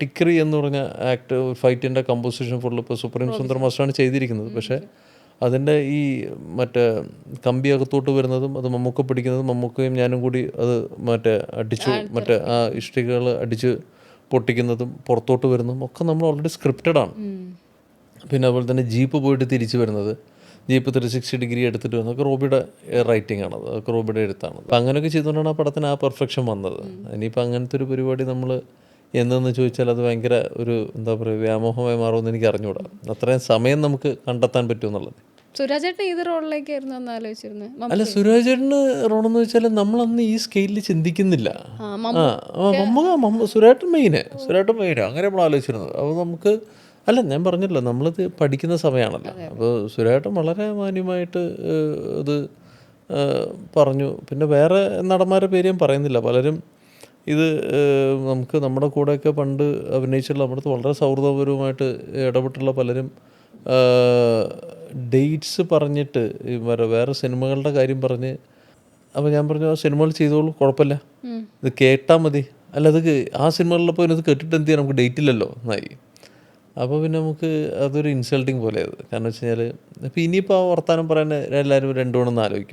ടിക്രി എന്ന് പറഞ്ഞ act ഫൈറ്റിൻ്റെ composition full ഇപ്പോൾ സുപ്രീം സുന്ദർ മാസ്റ്ററാണ് ചെയ്തിരിക്കുന്നത്. പക്ഷേ അതിൻ്റെ ഈ മറ്റേ കമ്പി അകത്തോട്ട് വരുന്നതും അത് മമ്മൂക്ക പിടിക്കുന്നതും മമ്മൂക്കയും ഞാനും കൂടി അത് അടിച്ചു ആ ഇഷ്ടികകൾ അടിച്ച് പൊട്ടിക്കുന്നതും പുറത്തോട്ട് വരുന്നതും ഒക്കെ നമ്മൾ ഓൾറെഡി സ്ക്രിപ്റ്റഡ് ആണ്. പിന്നെ അതുപോലെ തന്നെ ജീപ്പ് പോയിട്ട് തിരിച്ചു വരുന്നത്, ജീപ്പ് 360 ഡിഗ്രി എടുത്തിട്ട് വരുന്നത് റോബിയുടെ റൈറ്റിംഗ് ആണ്, അതൊക്കെ റോബിയുടെ എഴുത്താണ്. അപ്പം അങ്ങനെയൊക്കെ ചെയ്തുകൊണ്ടാണ് ആ പടത്തിന് ആ പെർഫെക്ഷൻ വന്നത്. ഇനിയിപ്പോൾ അങ്ങനത്തെ ഒരു പരിപാടി നമ്മൾ എന്തെന്ന് ചോദിച്ചാൽ അത് ഭയങ്കര ഒരു എന്താ പറയുക വ്യാമോഹമായി മാറുമെന്ന് എനിക്ക് അറിഞ്ഞുകൂടാ. അത്രയും സമയം നമുക്ക് കണ്ടെത്താൻ പറ്റുമെന്നുള്ളത്. സുരാജേട്ടൻ ഏത് റോളിലേക്കായിരുന്നു അന്ന് ആലോചിച്ചിരുന്നത്? അല്ല, സുരാജേട്ടന് റോളെന്ന് വെച്ചാൽ നമ്മളന്ന് ഈ സ്കെയിലിൽ ചിന്തിക്കുന്നില്ല. സുരേട്ടൻ മെയിന് അങ്ങനെ നമ്മൾ ആലോചിച്ചിരുന്നത്. അപ്പോൾ നമുക്ക് ഞാൻ പറഞ്ഞല്ലോ നമ്മളിത് പഠിക്കുന്ന സമയമാണല്ലോ. അപ്പോൾ സുരേട്ടൻ വളരെ മാന്യമായിട്ട് ഇത് പറഞ്ഞു. പിന്നെ വേറെ നടന്മാരുടെ പേര് ഞാൻ പറയുന്നില്ല. പലരും ഇത് നമുക്ക് നമ്മുടെ കൂടെയൊക്കെ പണ്ട് അഭിനയിച്ചുള്ള നമ്മുടെ അടുത്ത് വളരെ സൗഹൃദപരവുമായിട്ട് ഇടപെട്ടുള്ള പലരും ഡേറ്റ്സ് പറഞ്ഞിട്ട് വേറെ സിനിമകളുടെ കാര്യം പറഞ്ഞ്, അപ്പോൾ ഞാൻ പറഞ്ഞു ആ സിനിമകൾ ചെയ്തോളൂ, കുഴപ്പമില്ല, ഇത് കേട്ടാൽ മതി. അല്ല, അത് ആ സിനിമകളിലപ്പോൾ ഇത് കേട്ടിട്ട് എന്ത് ചെയ്യാൻ, നമുക്ക് ഡേറ്റ് ഇല്ലല്ലോ എന്നായി. അപ്പോൾ പിന്നെ നമുക്ക് അതൊരു ഇൻസൾട്ടിങ് പോലെ അത്. കാരണം വെച്ച് കഴിഞ്ഞാൽ ഇപ്പോൾ ഇനിയിപ്പോൾ ആ വർത്താനം പറയാൻ എല്ലാവരും രണ്ടു മണിന്ന് ആലോചിക്കും.